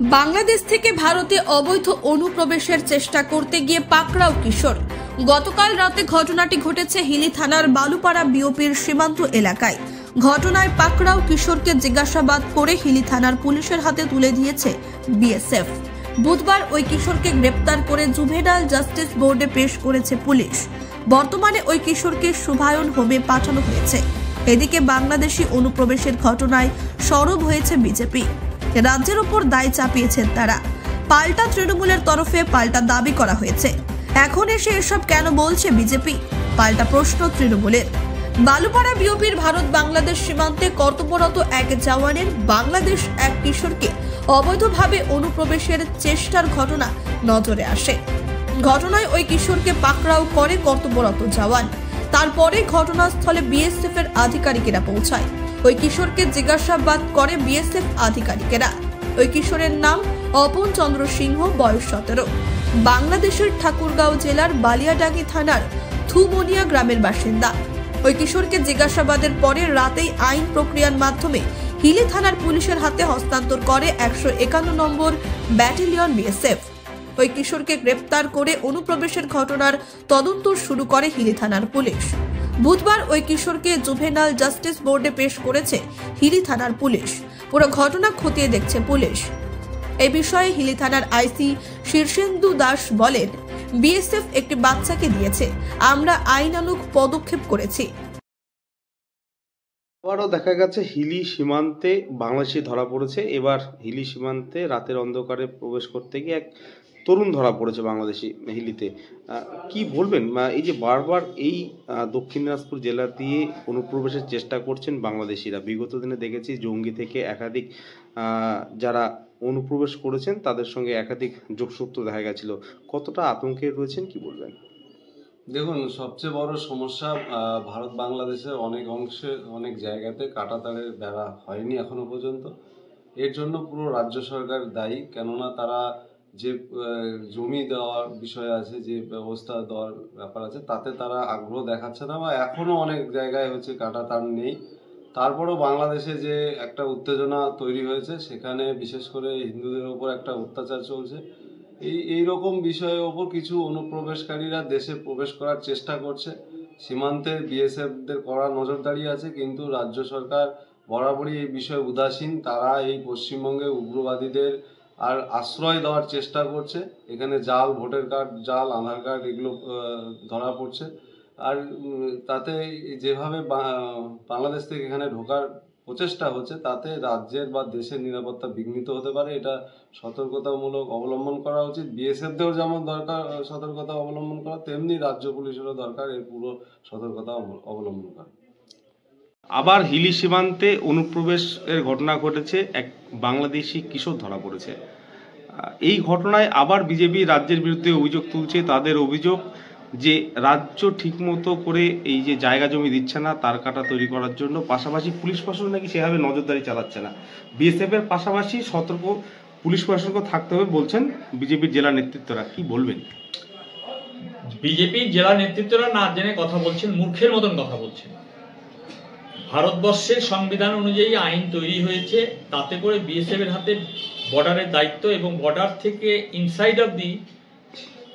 বাংলাদেশ থেকে ভারতে অবৈধ অনুপ্রবেশের চেষ্টা করতে গিয়ে পাকড়াও কিশোর। গতকাল রাতে ঘটনাটি ঘটেছে হিলি থানার বালুপাড়া বিওপির সীমান্ত এলাকায়। ঘটনায় পাকড়াও কিশোরকে জিজ্ঞাসাবাদ করে হিলি থানার পুলিশের হাতে তুলে দিয়েছে বিএসএফ। বুধবার ওই কিশোরকে গ্রেপ্তার করে জুভেনাইল জাস্টিস বোর্ডে পেশ করেছে পুলিশ। বর্তমানে ওই কিশোরকে শুভায়ন হোমে পাঠানো হয়েছে। এদিকে বাংলাদেশি অনুপ্রবেশের ঘটনায় সরব হয়েছে বিজেপি। রাজ্যের উপর দায় চাপিয়েছেন তারা। পাল্টা তৃণমূলের তরফে পাল্টা দাবি করা হয়েছে। এখন এসে এসব কেন বলছে বিজেপি? পাল্টা প্রশ্ন তৃণমূলের। বালুপাড়া বিওপির ভারত বাংলাদেশ সীমান্তে কর্তব্যরত এক জওয়ানের বাংলাদেশ এক কিশোরকে অবৈধভাবে অনুপ্রবেশের চেষ্টার ঘটনা নজরে আসে। ঘটনায় ওই কিশোরকে পাকড়াও করে কর্তব্যরত জওয়ান। তারপরে ঘটনাস্থলে বিএসএফ এর আধিকারিকেরা পৌঁছায়। ওই কিশোরকে জিজ্ঞাসাবাদ করে বিএসএফ আধিকারিকেরা। ওই কিশোরের নাম অপন চন্দ্র সিংহ, বয়স 17, বাংলাদেশের ঠাকুরগাঁও জেলার বালিয়াডাঙ্গি থানার থুমনিয়া গ্রামের বাসিন্দা। ওই কিশোরকে জিজ্ঞাসাবাদের পরে রাতেই আইন প্রক্রিয়ার মাধ্যমে হিলি থানার পুলিশের হাতে হস্তান্তর করে 151 নম্বর ব্যাটালিয়ন বিএসএফ। ওই কিশোরকে গ্রেপ্তার করে অনুপ্রবেশের ঘটনার তদন্ত শুরু করে হিলি থানার পুলিশ। বুধবার ওই কিশোরকে জুভেনাইল জাস্টিস বোর্ডে পেশ করেছে হিলি থানার পুলিশ। পুরো ঘটনা খতিয়ে দেখছে পুলিশ। এই বিষয়ে হিলি থানার আইসি শীর্ষেন্দু দাস বলেন, বিএসএফ একটি বাচ্চাকে দিয়েছে, আমরা আইনানুগ পদক্ষেপ করেছি। আবারও দেখা গেছে হিলি সীমান্তে বাংলাদেশি ধরা পড়েছে। এবার হিলি সীমান্তে রাতের অন্ধকারে প্রবেশ করতে গিয়ে এক তরুণ ধরা পড়েছে বাংলাদেশি হিলিতে। কি বলবেন, এই যে বারবার এই দক্ষিণ দিনাজপুর জেলা দিয়ে অনুপ্রবেশের চেষ্টা করছেন বাংলাদেশিরা, বিগত দিনে দেখেছি জঙ্গি থেকে একাধিক যারা অনুপ্রবেশ করেছেন তাদের সঙ্গে একাধিক যোগসূত্র দেখা গেছিল। কতটা আতঙ্কে রয়েছেন, কি বলবেন? দেখুন, সবচেয়ে বড় সমস্যা ভারত বাংলাদেশের অনেক অংশে অনেক জায়গাতে কাঁটাতারের বেড়া হয়নি এখনো পর্যন্ত। এর জন্য পুরো রাজ্য সরকার দায়ী, কেননা তারা যে জমি দেওয়ার বিষয় আছে, যে ব্যবস্থা দেওয়ার ব্যাপার আছে, তাতে তারা আগ্রহ দেখাচ্ছে না, বা এখনো অনেক জায়গায় হচ্ছে কাঁটাতার নেই। তারপরেও বাংলাদেশে যে একটা উত্তেজনা তৈরি হয়েছে, সেখানে বিশেষ করে হিন্দুদের ওপর একটা অত্যাচার চলছে। এই রকম বিষয়ের ওপর কিছু অনুপ্রবেশকারীরা দেশে প্রবেশ করার চেষ্টা করছে। সীমান্তে বিএসএফদের কড়া নজরদারি আছে, কিন্তু রাজ্য সরকার বরাবরই এই বিষয়ে উদাসীন। তারা এই পশ্চিমবঙ্গে উগ্রবাদীদের আর আশ্রয় দেওয়ার চেষ্টা করছে। এখানে জাল ভোটার কার্ড, জাল আধার কার্ড এগুলো ধরা পড়ছে। আর তাতে যেভাবে বাংলাদেশ থেকে এখানে ঢোকার প্রচেষ্টা হচ্ছে, তাতে রাজ্যের বা দেশের নিরাপত্তা বিঘ্নিত হতে পারে। এটা সতর্কতামূলক অবলম্বন করা উচিত। বিএসএফদেরও যেমন দরকার সতর্কতা অবলম্বন করা, তেমনি রাজ্য পুলিশেরও দরকার এর পুরো সতর্কতা অবলম্বন করা। আবার হিলি সীমান্তে অনুপ্রবেশের ঘটনা ঘটেছে, এক বাংলাদেশি কিশোর ধরা পড়েছে। এই ঘটনায় আবার বিজেপি রাজ্যের বিরুদ্ধে অভিযোগ তুলছে। তাদের অভিযোগ যে রাজ্য ঠিকমতো করে এই যে জায়গা জমি দিচ্ছে না তার কাটা তৈরি করার জন্য, পাশাপাশি পুলিশ প্রশাসন নাকি সেভাবে নজরদারি চালাচ্ছে না। বিএসএফ এর পাশাপাশি সতর্ক পুলিশ প্রশাসনকে থাকতে হবে বলছেন বিজেপির জেলা নেতৃত্বরা। কি বলবেন? বিজেপির জেলা নেতৃত্বরা না জেনে কথা বলছেন, মূর্খের মতন কথা বলছেন। ভারতবর্ষের সংবিধান অনুযায়ী আইন তৈরি হয়েছে, তাতে করে বিএসএফ এর হাতে বর্ডারের দায়িত্ব, এবং বর্ডার থেকে ইনসাইড অফ দি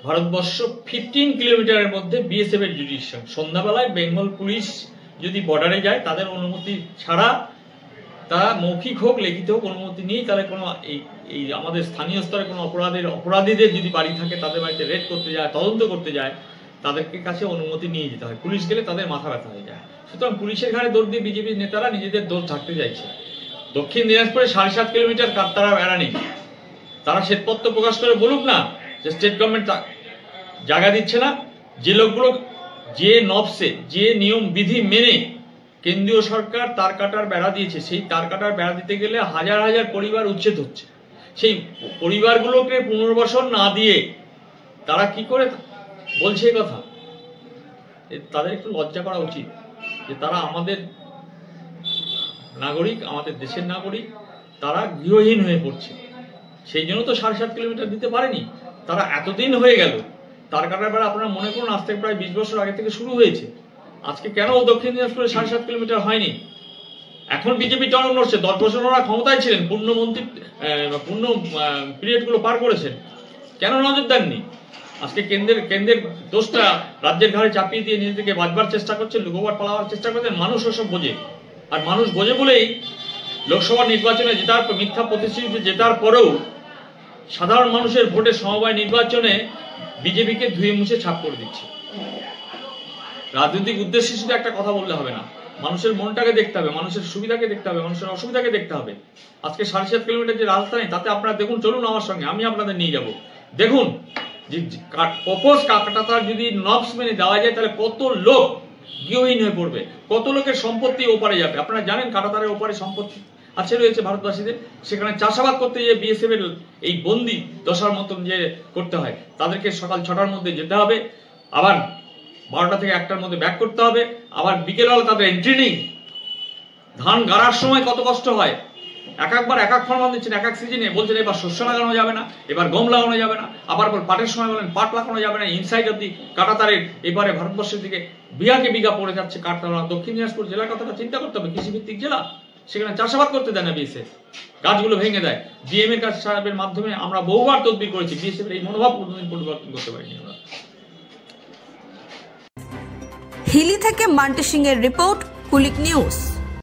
ভারতবর্ষ 15 কিলোমিটারের মধ্যে বিএসএফ এর জুডিশন। সন্ধ্যাবেলায় বেঙ্গল পুলিশ যদি বর্ডারে যায়, তাদের অনুমতি ছাড়া, তারা মৌখিক হোক লিখিত হোক অনুমতি নিয়ে, তাহলে কোনো এই আমাদের স্থানীয় স্তরে কোনো অপরাধীদের যদি বাড়ি থাকে, তাদের বাড়িতে রেড করতে যায়, তদন্ত করতে যায়, তাদেরকে কাছে অনুমতি নিয়ে যেতে হয়। পুলিশ গেলে তাদের মাথা ব্যথা হয়ে যায়। সুতরাং পুলিশের ঘাড়ে দৌড় দিয়ে বিজেপির নেতারা নিজেদের দোষ ঢাকতে চাইছে। দক্ষিণ দিনাজপুরে 7.5 কিলোমিটার কাঁটাতারা বেড়া নেই। তারা শ্বেতপত্র প্রকাশ করে বলুক না যে স্টেট গভর্নমেন্ট জায়গা দিচ্ছে না। যে লোকগুলো যে নবসে, যে নিয়ম বিধি মেনে কেন্দ্রীয় সরকার তার কাটার বেড়া দিয়েছে, সেই তার কাটার বেড়া দিতে গেলে হাজার হাজার পরিবার উচ্ছেদ হচ্ছে। সেই পরিবারগুলোকে পুনর্বাসন না দিয়ে তারা কি করে বলছে এই কথা? তাদের একটু লজ্জা করা উচিত যে তারা আমাদের নাগরিক, আমাদের দেশের নাগরিক, তারা গৃহহীন হয়ে পড়ছে। সেই জন্য তো 7.5 কিলোমিটার দিতে পারেনি। তারা এতদিন হয়ে গেল তার কাটার বেড়া, আপনারা মনে করুন আজ থেকে প্রায় 20 বছর আগে থেকে শুরু হয়েছে। আজকে কেন দক্ষিণ দিনাজপুরে 7.5 কিলোমিটার হয়নি? এখন বিজেপি টনক নড়ছে। 10 বছর ওরা ক্ষমতায় ছিলেন, পূর্ণ পিরিয়ড গুলো পার করেছেন, কেন নজর দেননি? আজকে কেন্দ্রের দোষটা রাজ্যের ঘাড়ে চাপিয়ে দিয়ে নিজেদেরকে বাঁচবার চেষ্টা করছে, লুকোবার পালাবার চেষ্টা করছেন। মানুষ ওসব বোঝে, আর মানুষ বোঝে বলেই লোকসভা নির্বাচনে জেতার মিথ্যা প্রতিশ্রুতিতে জেতার পরেও সাধারণ মানুষের ভোটে সমবায় নির্বাচনে বিজেপিকে ধুয়ে মুছে ছাপ করে দিচ্ছে। রাজনৈতিক উদ্দেশ্যে শুধু একটা কথা বললে হবে না, মানুষের মনটাকে দেখতে হবে, মানুষের সুবিধাকে দেখতে হবে, মানুষের অসুবিধাকে দেখতে হবে। আজকে 7.5 কিলোমিটার যে রাজধানী, তাতে আপনারা দেখুন, চলুন আমার সঙ্গে, আমি আপনাদের নিয়ে যাব। দেখুন যে প্রপোজ কাটাতার যদি নবস মেনে দেওয়া যায়, তাহলে কত লোক গৃহহীন হয়ে পড়বে, কত লোকের সম্পত্তি ওপারে যাবে। আপনারা জানেন কাটাতারের ওপারে সম্পত্তি রয়েছে ভারতবাসীদের, সেখানে চাষাবাদ করতে গিয়ে বিএসএফ এর এই বন্দি দশার মতন যে করতে হয়, তাদেরকে সকাল 6টার মধ্যে যেতে হবে, আবার 12টা থেকে 1টার মধ্যে ব্যাক করতে হবে, আবার বিকেলবেলা তাদের এন্ট্রি নেই। ধান গাড়ার সময় কত কষ্ট হয়, একবার এক এক ফর্ম দিচ্ছেন, এক এক সিজনে বলছেন এবার শস্য লাগানো যাবে না, এবার গম লাগানো যাবে না, আবার পাটের সময় বলেন পাট লাগানো যাবে না। ইনসাইড অব দি কাটাতারের এবারে ভারতবর্ষের দিকে বিঘাকে বিঘা পড়ে যাচ্ছে কাটাতার। দক্ষিণ দিনাজপুর জেলার কথাটা চিন্তা করতে হবে, কৃষিভিত্তিক জেলা, সেখানে চাষাবাদ করতে দেয় না বিএসএফ, গাছগুলো ভেঙে দেয়। ডিএম এর কাজ সাহেবের মাধ্যমে আমরা বহুবার তদবির করেছি, বিএসএফ এই মনোভাব কোনোদিন পরিবর্তন করতে পারিনি আমরা। হিলি থেকে মান্টি সিং এর রিপোর্ট, কুলিক নিউজ।